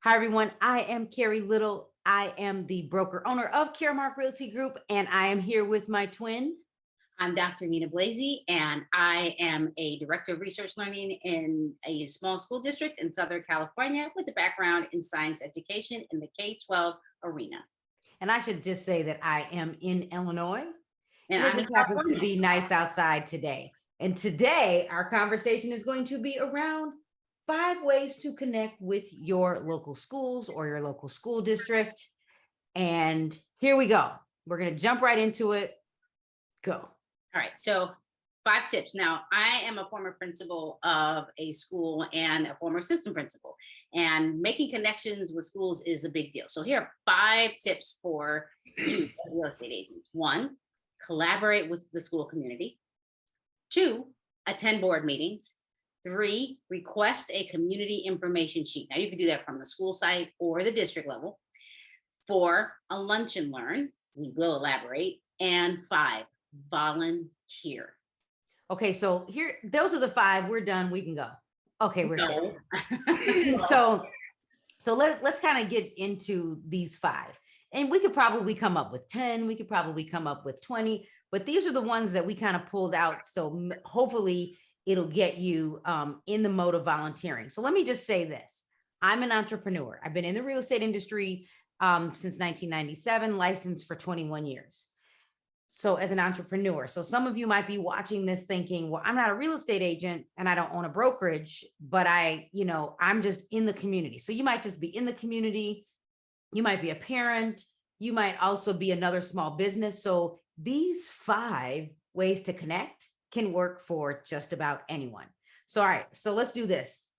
Hi, everyone. I am Carrie Little. I am the broker owner of Caremark Realty Group, and I am here with my twin. I'm Dr. Nina Blasey, and I am a director of research learning in a small school district in Southern California with a background in science education in the K-12 arena. And I should just say that I am in Illinois, And and it I'm in just happens to California. be nice outside today. And today, our conversation is going to be around 5 ways to connect with your local schools or your local school district. And here we go. We're going to jump right into it. Go. All right, so 5 tips. Now, I am a former principal of a school and a former assistant principal, and making connections with schools is a big deal. So here are 5 tips for you, real estate agents. 1, collaborate with the school community. 2, attend board meetings. 3, request a community information sheet. Now, you can do that from the school site or the district level. 4, a lunch and learn. We will elaborate. And 5, volunteer. Okay, so here, those are the 5. We're done. We can go. Okay, we're No. good. So let's kind of get into these 5. And we could probably come up with 10, we could probably come up with 20, but these are the ones that we kind of pulled out. So hopefully it'll get you in the mode of volunteering. So let me just say this. I'm an entrepreneur. I've been in the real estate industry since 1997, licensed for 21 years. So as an entrepreneur, so some of you might be watching this thinking, well, I'm not a real estate agent and I don't own a brokerage, but I'm just in the community. So you might just be in the community. You might be a parent. You might also be another small business. So these 5 ways to connect can work for just about anyone. So, all right, so let's do this.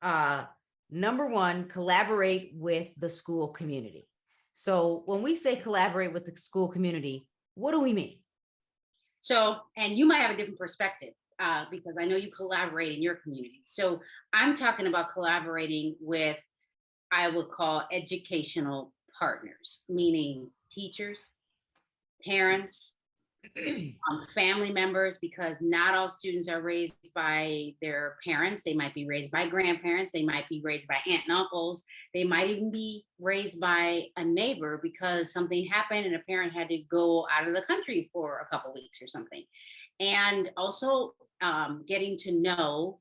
Number 1, collaborate with the school community. So when we say collaborate with the school community, what do we mean? So, and you might have a different perspective because I know you collaborate in your community. So I'm talking about collaborating with, I would call educational partners, meaning teachers, parents, family members, because not all students are raised by their parents. They might be raised by grandparents. They might be raised by aunt and uncles. They might even be raised by a neighbor because something happened and a parent had to go out of the country for a couple weeks or something. And also getting to know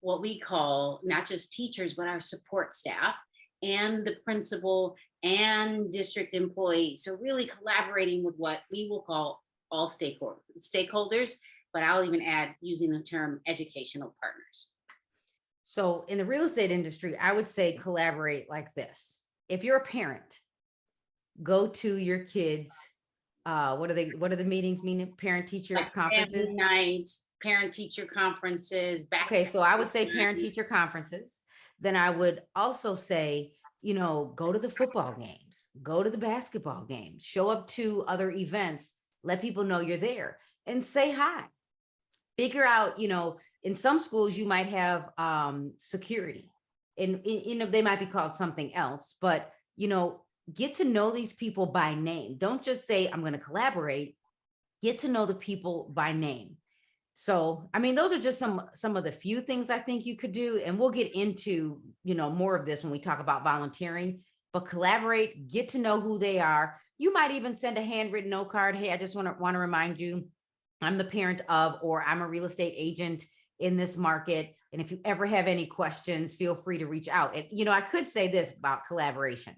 what we call not just teachers, but our support staff and the principal and district employees. So really collaborating with what we will call all stakeholders, but I'll even add using the term educational partners. So in the real estate industry, I would say collaborate like this. If you're a parent, go to your kids. What are the meetings mean? Parent teacher Like conferences? family night, parent teacher conferences, back Okay, to so I would say school parent time. teacher conferences. Then I would also say, go to the football games, go to the basketball games, show up to other events, let people know you're there and say hi. Figure out, in some schools you might have security and they might be called something else, but get to know these people by name. Don't just say, I'm going to collaborate. Get to know the people by name. So, I mean, those are just some of the few things I think you could do. And we'll get into, more of this when we talk about volunteering, but collaborate, get to know who they are. You might even send a handwritten note card. Hey, I just want to remind you, I'm the parent of, or I'm a real estate agent in this market. And if you ever have any questions, feel free to reach out. And, I could say this about collaboration.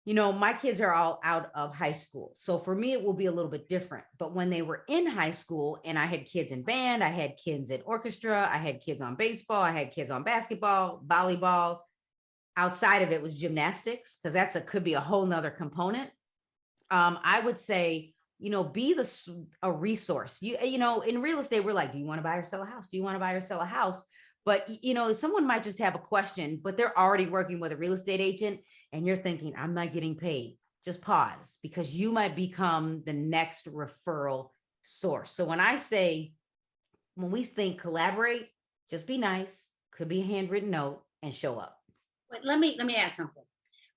My kids are all out of high school. So for me, it will be a little bit different. But when they were in high school and I had kids in band, I had kids in orchestra, I had kids on baseball, I had kids on basketball, volleyball. Outside of it was gymnastics, because could be a whole nother component. I would say, be a resource. In real estate, we're like, do you want to buy or sell a house? Do you want to buy or sell a house? But, someone might just have a question, but they're already working with a real estate agent and you're thinking, I'm not getting paid. Just pause, because you might become the next referral source. So when we think collaborate, just be nice, could be a handwritten note, and show up. But let me add something.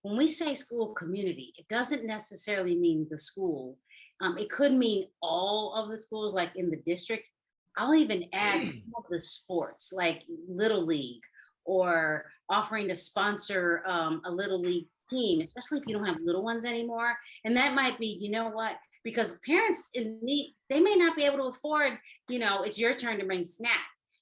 When we say school community, it doesn't necessarily mean the school. It could mean all of the schools, like in the district. I'll even add some of the sports, like Little League or offering to sponsor a little league team, especially if you don't have little ones anymore. And that might be, you know what? Because parents in need, they may not be able to afford, it's your turn to bring snacks.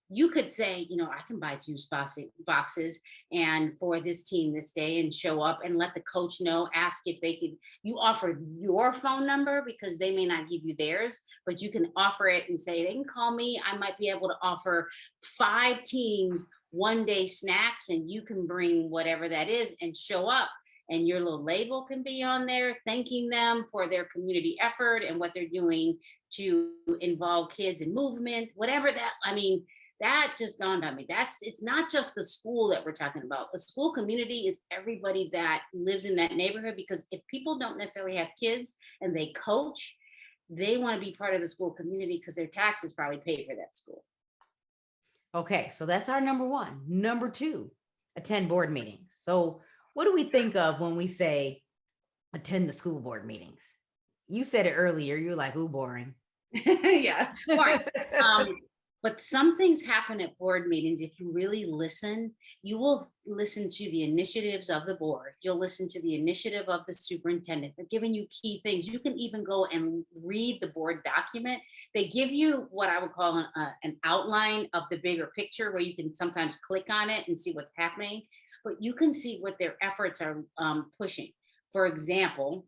You could say, I can buy juice boxes and for this team this day and show up and let the coach know, ask if they could, you offer your phone number because they may not give you theirs, but you can offer it and say, they can call me. I might be able to offer 5 teams 1 day snacks and you can bring whatever that is and show up. And your little label can be on there, thanking them for their community effort and what they're doing to involve kids in movement, whatever that, I mean, that just dawned on me. It's not just the school that we're talking about. A school community is everybody that lives in that neighborhood, because if people don't necessarily have kids and they coach, they want to be part of the school community because their taxes probably pay for that school. Okay, so that's our number one. Number two, attend board meetings. So what do we think of when we say attend the school board meetings? You said it earlier. You're like, ooh, boring. Yeah. Right. But some things happen at board meetings. If you really listen, you will listen to the initiatives of the board. You'll listen to the initiative of the superintendent. They're giving you key things. You can even go and read the board document. They give you what I would call an outline of the bigger picture, where you can sometimes click on it and see what's happening, but you can see what their efforts are pushing. For example,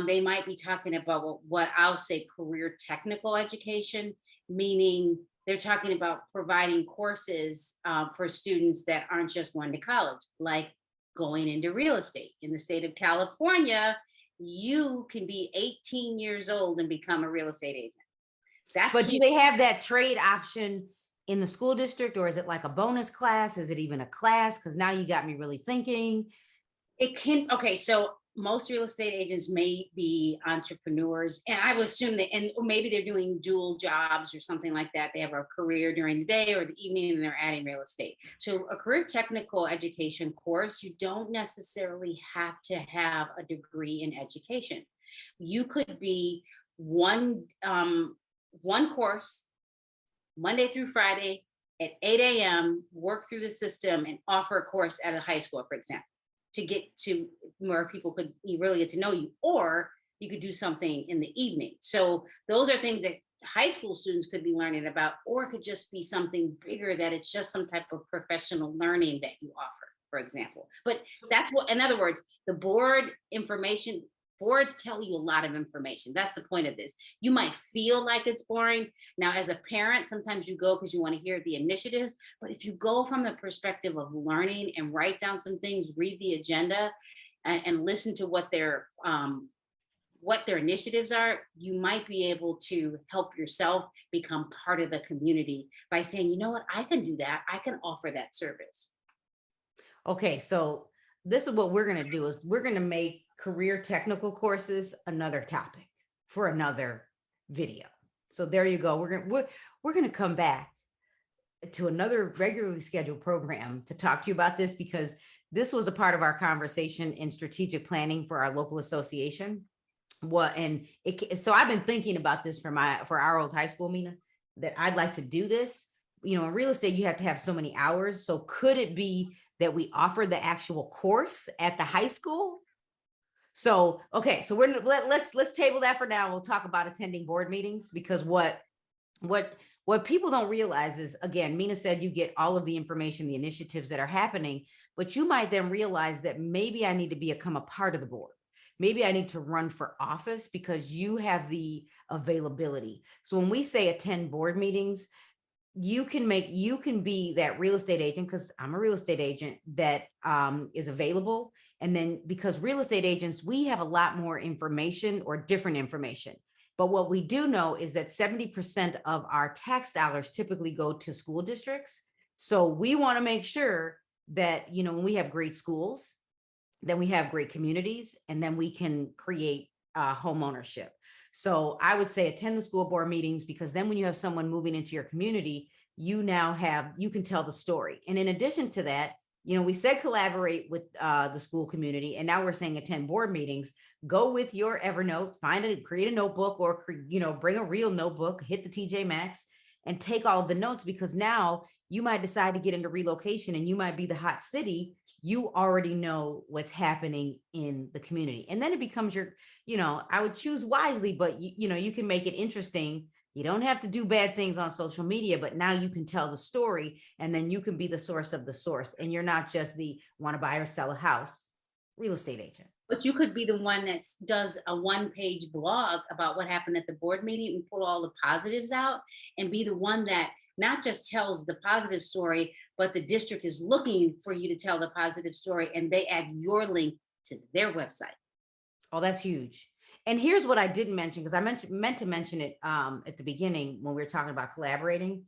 they might be talking about what I'll say career technical education, meaning they're talking about providing courses for students that aren't just going to college, like going into real estate. In the state of California, you can be 18 years old and become a real estate agent. That's But do huge. they have that trade option in the school district, or is it like a bonus class? Is it even a class? Because now you got me really thinking. It can, okay, so most real estate agents may be entrepreneurs, and I would assume that, and maybe they're doing dual jobs or something like that. They have a career during the day or the evening, and they're adding real estate. So, a career technical education course, you don't necessarily have to have a degree in education. You could be one course Monday through Friday at 8 a.m., work through the system and offer a course at a high school, for example, to get to where people could really get to know you. Or you could do something in the evening. So those are things that high school students could be learning about, or it could just be something bigger, that it's just some type of professional learning that you offer, for example. But that's what, in other words, the board information, boards tell you a lot of information. That's the point of this. You might feel like it's boring. Now, as a parent, sometimes you go because you want to hear the initiatives. But if you go from the perspective of learning and write down some things, read the agenda, and listen to what their initiatives are, you might be able to help yourself become part of the community by saying, you know what, I can do that. I can offer that service. Okay, so this is what we're going to do is we're going to make career technical courses another topic for another video. So there you go. We're going to come back to another regularly scheduled program to talk to you about this, because this was a part of our conversation in strategic planning for our local association. So I've been thinking about this for our old high school, Mina, that I'd like to do this. In real estate, you have to have so many hours. So could it be that we offer the actual course at the high school? So, okay, so let's table that for now. We'll talk about attending board meetings, because what people don't realize is, again, Mina said you get all of the information, the initiatives that are happening, but you might then realize that maybe I need to become a part of the board. Maybe I need to run for office because you have the availability. So when we say attend board meetings, you can be that real estate agent, because I'm a real estate agent that is available. And then because real estate agents, we have a lot more information or different information. But what we do know is that 70% of our tax dollars typically go to school districts. So we want to make sure that, when we have great schools, then we have great communities, and then we can create home ownership. So I would say attend the school board meetings, because then when you have someone moving into your community, you can tell the story. And in addition to that, we said collaborate with the school community, and now we're saying attend board meetings. Go with your Evernote, create a notebook, or bring a real notebook, hit the TJ Maxx and take all of the notes, because now you might decide to get into relocation and you might be the hot city. You already know what's happening in the community. And then it becomes your, I would choose wisely, but you can make it interesting. You don't have to do bad things on social media, but now you can tell the story and then you can be the source of the source. And you're not just the want to buy or sell a house real estate agent. But you could be the one that does a one-page blog about what happened at the board meeting and pull all the positives out, and be the one that not just tells the positive story, but the district is looking for you to tell the positive story, and they add your link to their website. Oh, that's huge. And here's what I didn't mention, because I meant to mention it at the beginning when we were talking about collaborating.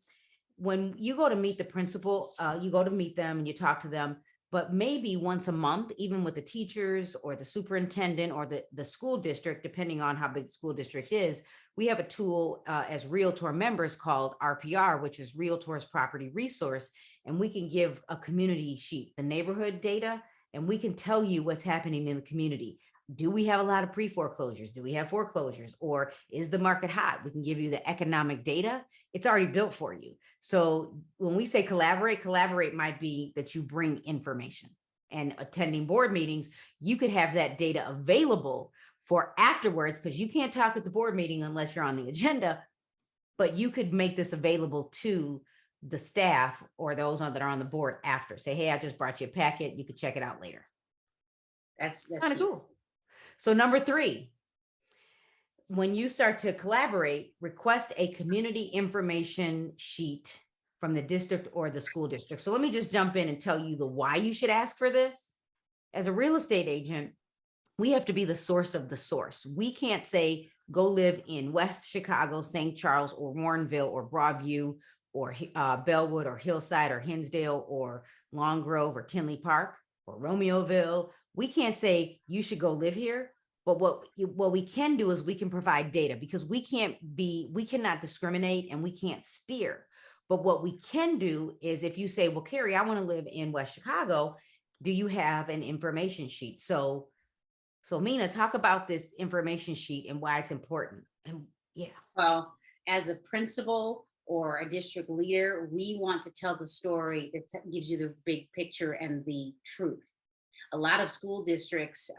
When you go to meet the principal, you go to meet them and you talk to them, but maybe once a month, even with the teachers or the superintendent or the school district, depending on how big the school district is, we have a tool as Realtor members called RPR, which is Realtor's Property Resource. And we can give a community sheet, the neighborhood data, and we can tell you what's happening in the community. Do we have a lot of pre-foreclosures? Do we have foreclosures? Or is the market hot? We can give you the economic data. It's already built for you. So when we say collaborate might be that you bring information, and attending board meetings, you could have that data available for afterwards, because you can't talk at the board meeting unless you're on the agenda, but you could make this available to the staff or those that are on the board after. Say, hey, I just brought you a packet. You could check it out later. That's Kind of cool. So number 3, when you start to collaborate, request a community information sheet from the district or the school district. So let me just jump in and tell you the why you should ask for this. As a real estate agent, we have to be the source of the source. We can't say, go live in West Chicago, St. Charles, or Warrenville, or Broadview, or Bellwood, or Hillside, or Hinsdale, or Long Grove, or Tinley Park, or Romeoville. We can't say you should go live here. But what we can do is we can provide data, because we cannot discriminate and we can't steer. But what we can do is, if you say, well, Carrie, I want to live in West Chicago, do you have an information sheet? So Mina, talk about this information sheet and why it's important. And yeah. Well, as a principal or a district leader, we want to tell the story that gives you the big picture and the truth. A lot of school districts,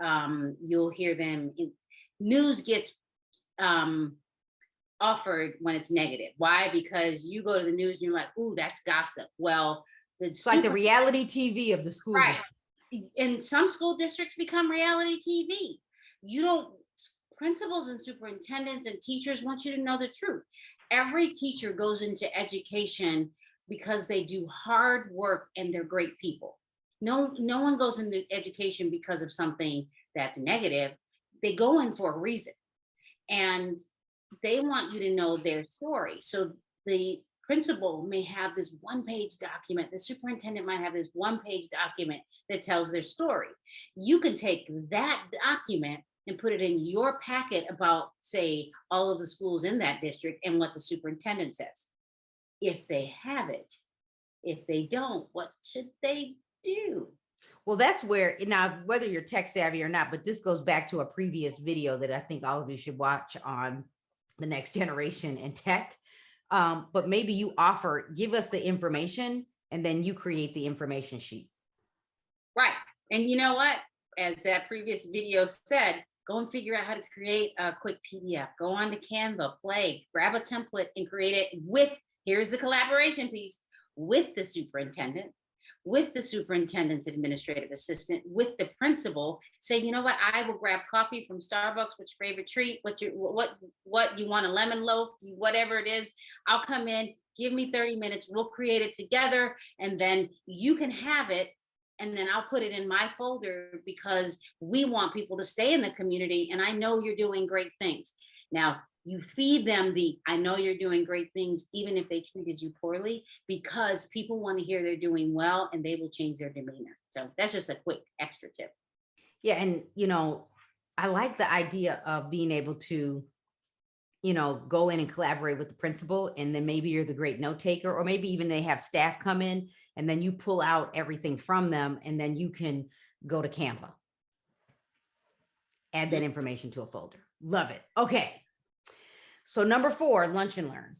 you'll hear them, news gets offered when it's negative. Why? Because you go to the news and you're like, ooh, that's gossip. Well, it's like the reality TV of the school. Right. And some school districts become reality TV. Principals and superintendents and teachers want you to know the truth. Every teacher goes into education because they do hard work and they're great people. No one goes into education because of something that's negative. They go in for a reason, and they want you to know their story. So the principal may have this one-page document. The superintendent might have this one-page document that tells their story. You can take that document and put it in your packet about, say, all of the schools in that district and what the superintendent says. If they have it. If they don't, what should they do? Well, that's where, now, whether you're tech savvy or not, but this goes back to a previous video that I think all of you should watch on the next generation in tech. But maybe you give us the information and then you create the information sheet. Right. And you know what? As that previous video said, go and figure out how to create a quick PDF. Go on to Canva, play, grab a template and create it here's the collaboration piece, with the superintendent, with the superintendent's administrative assistant, with the principal. Say, you know what, I will grab coffee from Starbucks. What's your favorite treat? What you want, a lemon loaf, whatever it is. I'll come in, give me 30 minutes. We'll create it together, and then you can have it. And then I'll put it in my folder, because we want people to stay in the community. And I know you're doing great things. Now, you feed them I know you're doing great things, even if they treated you poorly, because people want to hear they're doing well, and they will change their demeanor. So that's just a quick extra tip. Yeah. And, I like the idea of being able to, go in and collaborate with the principal, and then maybe you're the great note taker, or maybe even they have staff come in and then you pull out everything from them, and then you can go to Canva, add that information to a folder. Love it. Okay. So number 4, lunch and learn.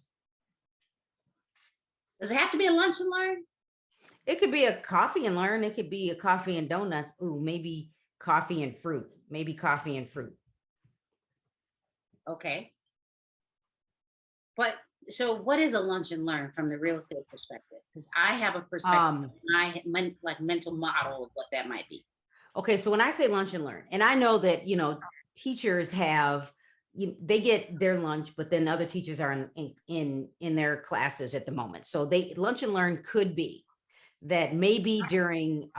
Does it have to be a lunch and learn? It could be a coffee and learn. It could be a coffee and donuts. Ooh, maybe coffee and fruit. Maybe coffee and fruit. Okay. But so what is a lunch and learn from the real estate perspective? Because I have a perspective, Um, like mental model of what that might be. okay, so when I say lunch and learn, and I know that teachers have they get their lunch, but then other teachers are in their classes at the moment. So they lunch and learn could be that maybe during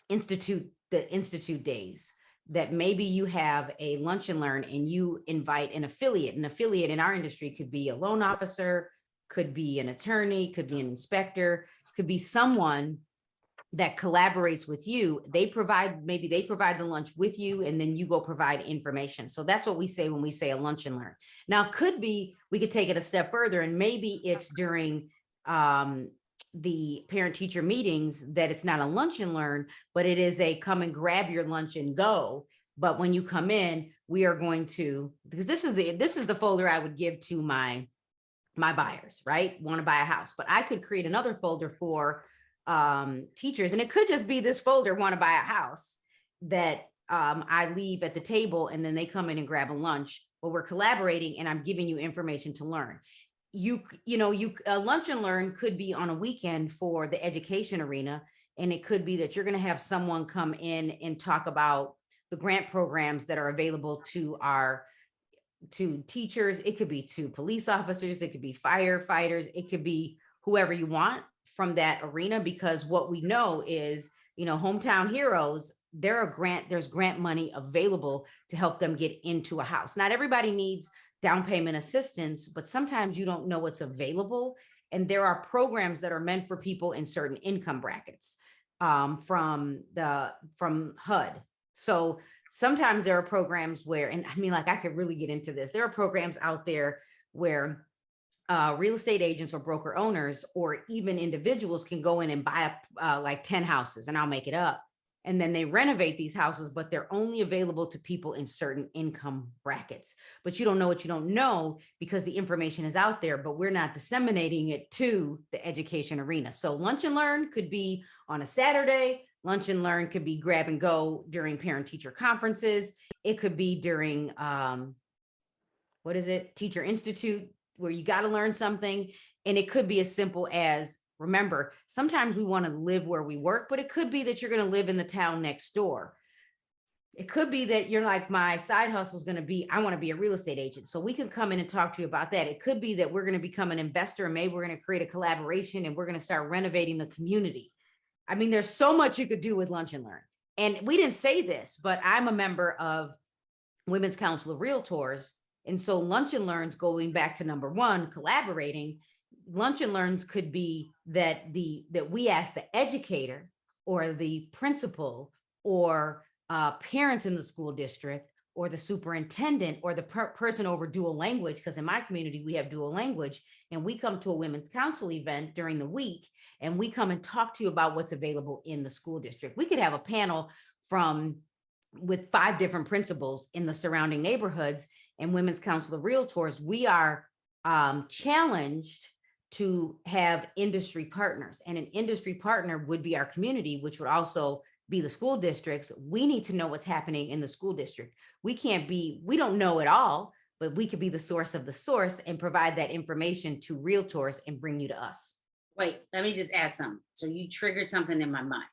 institute days, that maybe you have a lunch and learn and you invite an affiliate. An affiliate in our industry could be a loan officer, could be an attorney, could be an inspector, could be someone that collaborates with you. Maybe they provide the lunch with you, and then you go provide information. So that's what we say when we say a lunch and learn. Now, could be, we could take it a step further, and maybe it's during the parent teacher meetings that it's not a lunch and learn, but it is a come and grab your lunch and go. But when you come in, we are going to, because this is the folder I would give to my buyers, right? Want to buy a house, but I could create another folder for teachers, and it could just be this folder, want to buy a house, that I leave at the table, and then they come in and grab a lunch, but we're collaborating and I'm giving you information to learn. You lunch and learn could be on a weekend for the education arena, and it could be that you're going to have someone come in and talk about the grant programs that are available to teachers. It could be to police officers, it could be firefighters, it could be whoever you want from that arena, because what we know is, hometown heroes, there's grant money available to help them get into a house. Not everybody needs down payment assistance, but sometimes you don't know what's available. And there are programs that are meant for people in certain income brackets, from HUD. So sometimes there are programs where, and I mean, like, I could really get into this. There are programs out there where real estate agents or broker owners or even individuals can go in and buy up like 10 houses, and I'll make it up. And then they renovate these houses, but they're only available to people in certain income brackets. But you don't know what you don't know, because the information is out there, but we're not disseminating it to the education arena. So lunch and learn could be on a Saturday. Lunch and learn could be grab and go during parent teacher conferences. It could be during Teacher Institute, where you got to learn something. And it could be as simple as, remember, sometimes we want to live where we work, but it could be that you're going to live in the town next door. It could be that you're like, my side hustle is going to be, I want to be a real estate agent. So we can come in and talk to you about that. It could be that we're going to become an investor, and maybe we're going to create a collaboration and we're going to start renovating the community. I mean, there's so much you could do with lunch and learn. And we didn't say this, but I'm a member of Women's Council of Realtors. And so lunch and learns, going back to number one, collaborating, lunch and learns could be that we ask the educator or the principal or parents in the school district or the superintendent or the person over dual language, because in my community we have dual language, and we come to a women's council event during the week and we come and talk to you about what's available in the school district. We could have a panel with 5 different principals in the surrounding neighborhoods. And Women's Council of Realtors, we are challenged to have industry partners, and an industry partner would be our community, which would also be the school districts. We need to know what's happening in the school district. We don't know it all, but we could be the source of the source and provide that information to realtors and bring you to us. Wait, let me just add something. So you triggered something in my mind.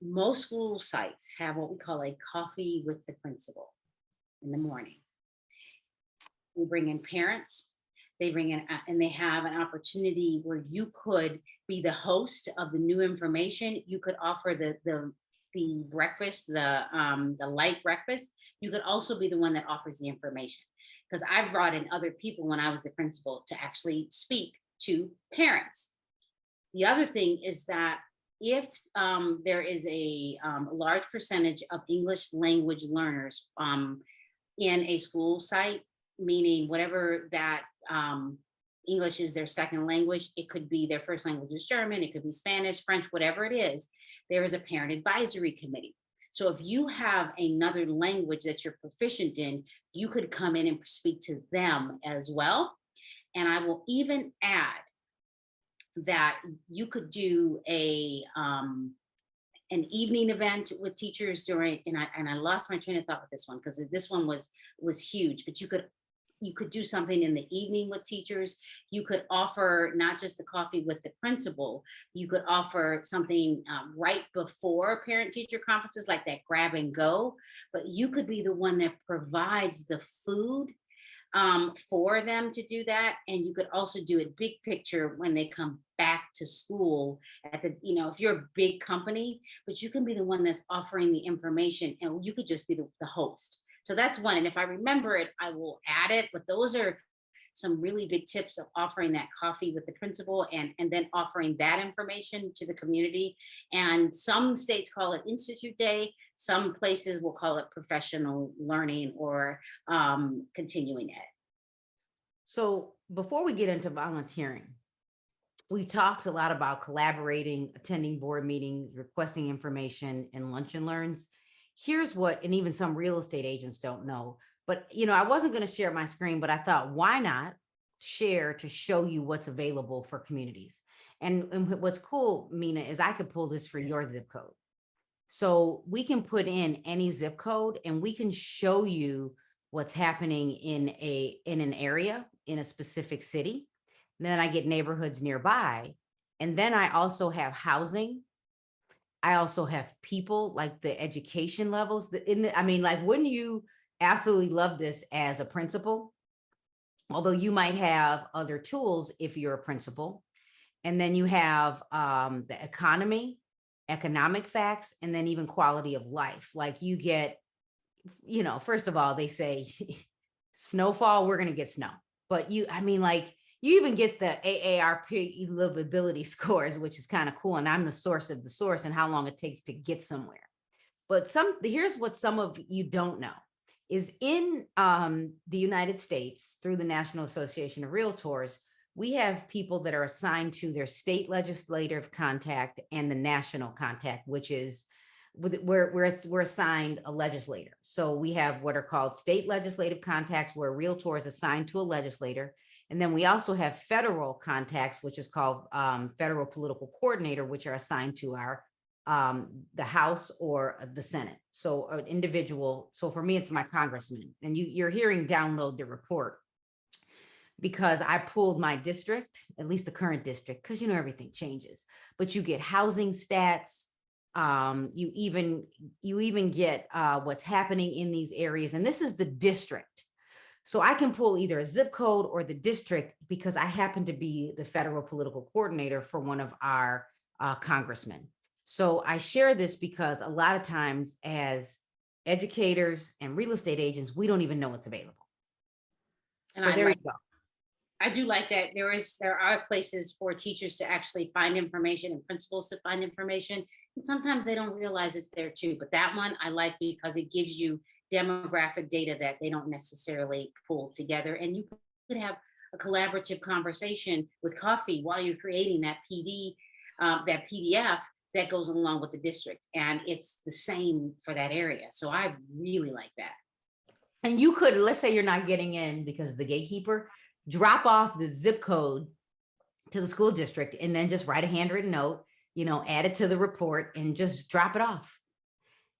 Most school sites have what we call a coffee with the principal in the morning. We bring in parents, they bring in, and they have an opportunity where you could be the host of the new information. You could offer the breakfast, the light breakfast. You could also be the one that offers the information. Because I brought in other people when I was the principal to actually speak to parents. The other thing is that if there is a large percentage of English language learners in a school site, meaning whatever that English is their second language, it could be their first language is German, it could be Spanish, French, whatever it is, there is a parent advisory committee. So if you have another language that you're proficient in, you could come in and speak to them as well. And I will even add that you could do an evening event with teachers during, and I lost my train of thought with this one because this one was huge, but you could do something in the evening with teachers. You could offer not just the coffee with the principal, you could offer something right before parent teacher conferences, like that grab and go, but you could be the one that provides the food for them to do that. And you could also do it big picture when they come back to school at the, if you're a big company, but you can be the one that's offering the information and you could just be the host. So that's one. And if I remember it, I will add it. But those are some really big tips of offering that coffee with the principal, and then offering that information to the community. And some states call it Institute Day. Some places will call it professional learning or continuing ed. So before we get into volunteering, we talked a lot about collaborating, attending board meetings, requesting information, and lunch and learns. Here's what, and even some real estate agents don't know, but I wasn't going to share my screen, but I thought, why not share to show you what's available for communities? And what's cool, Mina, is I could pull this for your zip code. So we can put in any zip code and we can show you what's happening in an area in a specific city. And then I get neighborhoods nearby. And then I also have housing. I also have people, like the education levels. Like, wouldn't you absolutely love this as a principal? Although you might have other tools if you're a principal. And then you have the economic facts, and then even quality of life. Like you get, first of all, they say snowfall, we're going to get snow. But you even get the AARP livability scores, which is kind of cool. And I'm the source of the source and how long it takes to get somewhere. But here's what some of you don't know is in the United States, through the National Association of Realtors, we have people that are assigned to their state legislative contact and the national contact, which is we're assigned a legislator. So we have what are called state legislative contacts, where a realtor is assigned to a legislator. And then we also have federal contacts, which is called federal political coordinator, which are assigned to our the House or the Senate. So an individual. So for me, it's my congressman. And you're hearing download the report because I pulled my district, at least the current district, because everything changes. But you get housing stats. You even get what's happening in these areas. And this is the district. So I can pull either a zip code or the district because I happen to be the federal political coordinator for one of our congressmen. So I share this because a lot of times as educators and real estate agents, we don't even know what's available. And so there you go. I do like that there are places for teachers to actually find information and principals to find information. And sometimes they don't realize it's there too. But that one I like because it gives you demographic data that they don't necessarily pull together. And you could have a collaborative conversation with coffee while you're creating that that PDF that goes along with the district. And it's the same for that area. So I really like that. And you could, let's say you're not getting in because of the gatekeeper, drop off the zip code to the school district and then just write a handwritten note, add it to the report and just drop it off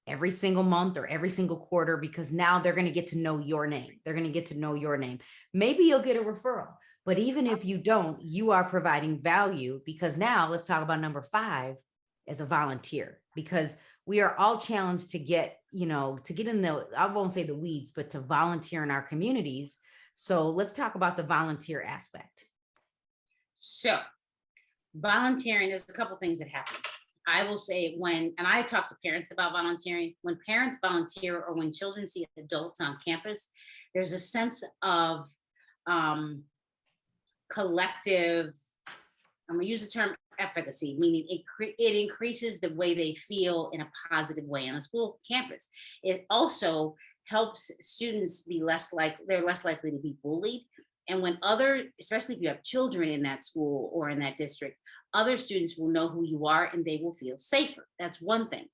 every single month or every single quarter, because now they're going to get to know your name. They're going to get to know your name. Maybe you'll get a referral, but even if you don't, you are providing value, because now let's talk about number 5 as a volunteer, because we are all challenged to get, to get in I won't say the weeds, but to volunteer in our communities. So let's talk about the volunteer aspect. So volunteering, there's a couple things that happen. I will say and I talk to parents about volunteering, when parents volunteer or when children see adults on campus, there's a sense of collective, I'm going to use the term efficacy, meaning it increases the way they feel in a positive way on a school campus. It also helps students they're less likely to be bullied. And when especially if you have children in that school or in that district, other students will know who you are and they will feel safer. That's one thing.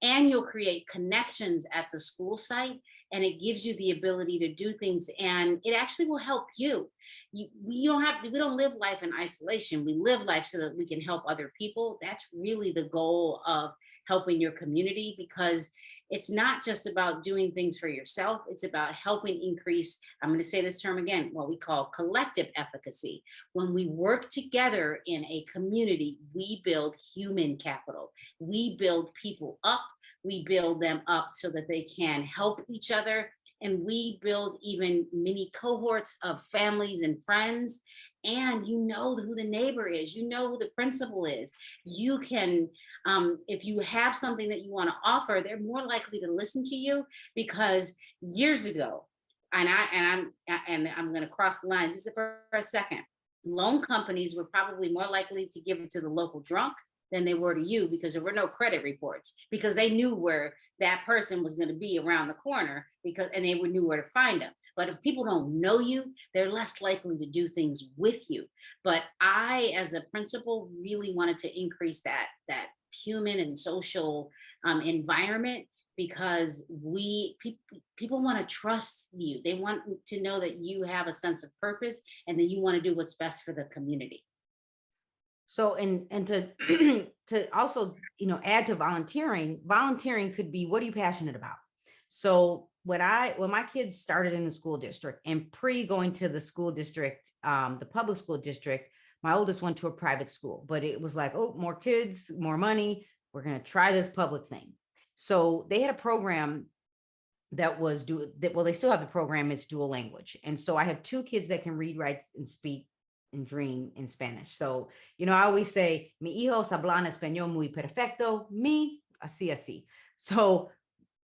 and you'll create connections at the school site, and it gives you the ability to do things, and it actually will help you. We don't live life in isolation. We live life so that we can help other people. That's really the goal of helping your community, because it's not just about doing things for yourself. It's about helping increase, I'm going to say this term again, what we call collective efficacy. When we work together in a community, we build human capital. We build people up. We build them up so that they can help each other. And we build even mini cohorts of families and friends. And you know who the neighbor is, you know who the principal is. You can, if you have something that you want to offer, they're more likely to listen to you, because years ago, and I'm going to cross the line just for a second. Loan companies were probably more likely to give it to the local drunk than they were to you, because there were no credit reports, because they knew where that person was going to be around the corner, and they would knew where to find them. But if people don't know you, they're less likely to do things with you. But I, as a principal, really wanted to increase that human and social environment, because people want to trust you. They want to know that you have a sense of purpose and that you want to do what's best for the community. So, and to to also, add to volunteering, volunteering could be, what are you passionate about? So when my kids started in the school district, and pre going to the school district, the public school district, my oldest went to a private school, but it was like, oh, more kids, more money. We're going to try this public thing. So they had a program that was well, they still have the program. It's dual language. And so I have two kids that can read, write, and speak and dream in Spanish. So, I always say, mi hijos hablan español muy perfecto, mi así así. So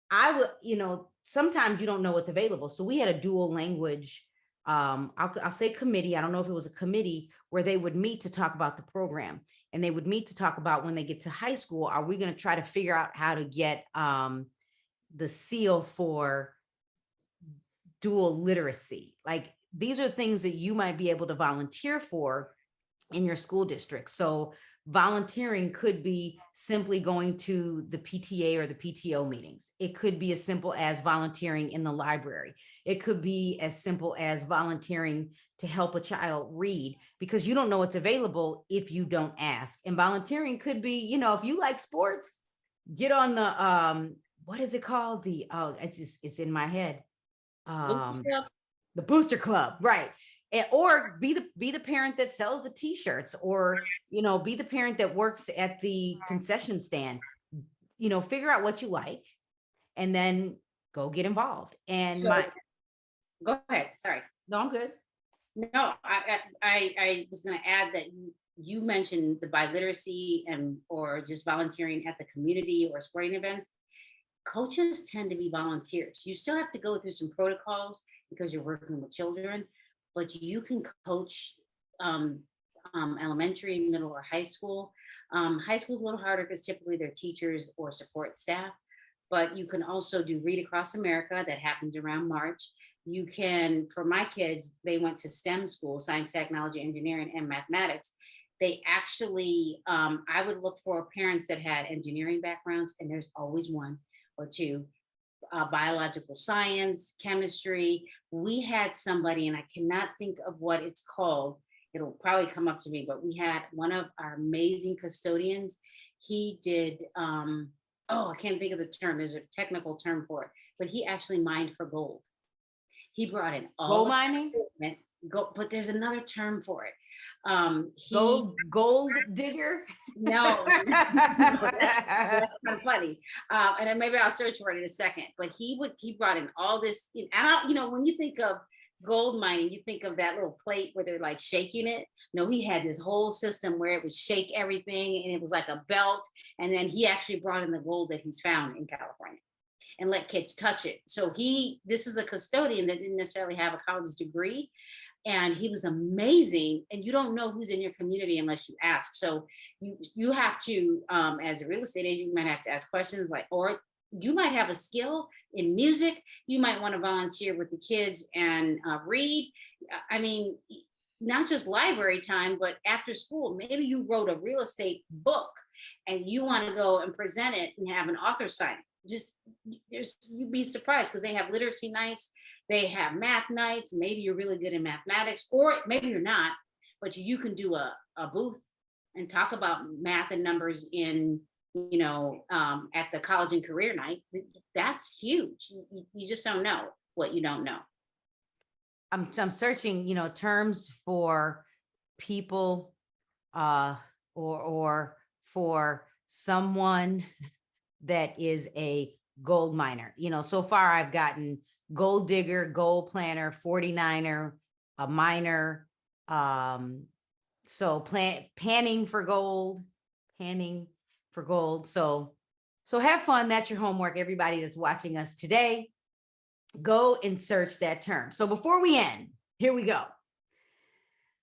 I would, sometimes you don't know what's available. So we had a dual language, I'll say committee. I don't know if it was a committee, where they would meet to talk about the program, and they would meet to talk about, when they get to high school, are we going to try to figure out how to get the seal for dual literacy? Like, these are things that you might be able to volunteer for in your school district. So volunteering could be simply going to the PTA or the PTO meetings. It could be as simple as volunteering in the library. It could be as simple as volunteering to help a child read, because you don't know what's available if you don't ask. And volunteering could be, if you like sports, get on the what is it called? It's in my head. The booster club, right? Or be the parent that sells the t-shirts, or be the parent that works at the concession stand. Figure out what you like, and then go get involved. And So go ahead. Sorry. no, I'm good. No, I was going to add that you mentioned the biliteracy, and or just volunteering at the community or sporting events. Coaches tend to be volunteers. You still have to go through some protocols because you're working with children, but you can coach um, elementary, middle, or high school. High school's a little harder because typically they're teachers or support staff, but you can also do Read Across America, that happens around March. You can, for my kids, they went to STEM school, science, technology, engineering, and mathematics. They actually, I would look for parents that had engineering backgrounds, and there's always one or two, biological science, chemistry. We had somebody, and I cannot think of what it's called. It'll probably come up to me, but we had one of our amazing custodians. He did, I can't think of the term. There's a technical term for it, but he actually mined for gold. He brought in all Gold the mining, equipment, but there's another term for it. gold digger. No, no, that's kind of funny. And then maybe I'll search for it in a second. But he brought in all this, and when you think of gold mining, you think of that little plate where they're like shaking it. No, he had this whole system where it would shake everything, and it was like a belt. And then he actually brought in the gold that he's found in California and let kids touch it. So this is a custodian that didn't necessarily have a college degree, and he was amazing. And you don't know who's in your community unless you ask. So you have to, as a real estate agent, you might have to ask questions, like, or you might have a skill in music. You might want to volunteer with the kids and read. I mean, not just library time, but after school, maybe you wrote a real estate book and you want to go and present it and have an author sign it, just you'd be surprised because they have literacy nights, they have math nights. Maybe you're really good in mathematics, or maybe you're not, but you can do a booth and talk about math and numbers in, at the college and career night. That's huge. You just don't know what you don't know. I'm searching, terms for people, uh, or for someone that is a gold miner. So far I've gotten gold digger, gold planner, 49er, a miner. So panning for gold, panning for gold. So have fun. That's your homework. Everybody that's watching us today, go and search that term. So before we end, here we go.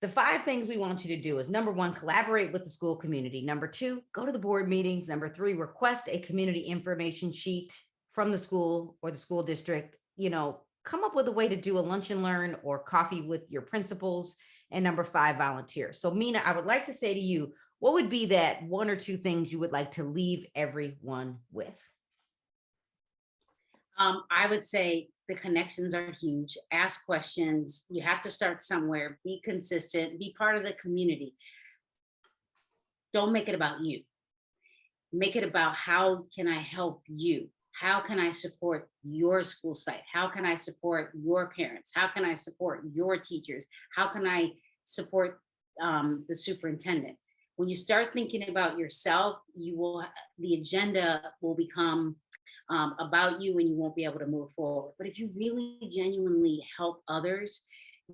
The 5 things we want you to do is: number 1, collaborate with the school community. Number 2, go to the board meetings. Number 3, request a community information sheet from the school or the school district. Come up with a way to do a lunch and learn or coffee with your principals. And number 5, volunteer. So Mina, I would like to say to you, what would be that 1 or 2 things you would like to leave everyone with? I would say the connections are huge. Ask questions. You have to start somewhere. Be consistent. Be part of the community. Don't make it about you. Make it about, how can I help you? How can I support your school site? How can I support your parents? How can I support your teachers? How can I support the superintendent? When you start thinking about yourself, the agenda will become about you, and you won't be able to move forward. But if you really genuinely help others,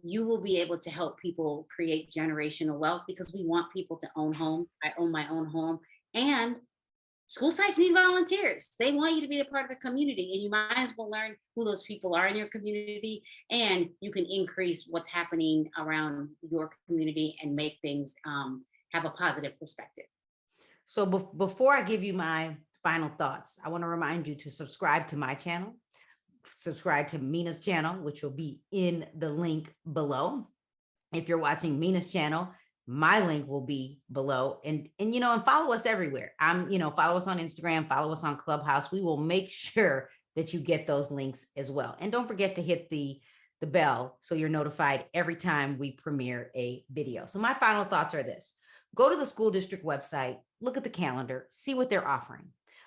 you will be able to help people create generational wealth, because we want people to own home. I own my own home. And school sites need volunteers. They want you to be a part of the community, and you might as well learn who those people are in your community, and you can increase what's happening around your community and make things have a positive perspective. So before I give you my final thoughts, I want to remind you to subscribe to my channel, subscribe to Mina's channel, which will be in the link below. If you're watching Mina's channel, my link will be below, and follow us everywhere. Follow us on Instagram, follow us on Clubhouse. We will make sure that you get those links as well. And don't forget to hit the bell so you're notified every time we premiere a video. So my final thoughts are this: go to the school district website, look at the calendar, see what they're offering.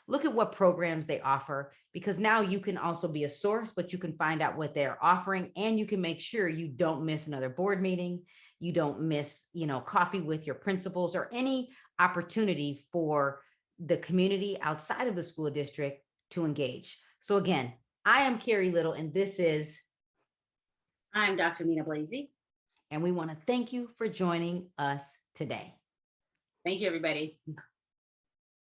Look at what programs they offer, because now you can also be a source, but you can find out what they're offering, and you can make sure you don't miss another board meeting. You don't miss, coffee with your principals, or any opportunity for the community outside of the school district to engage. So again, I am Carrie Little, and this is, I'm Dr. Mina Blasey. and we want to thank you for joining us today. Thank you, everybody.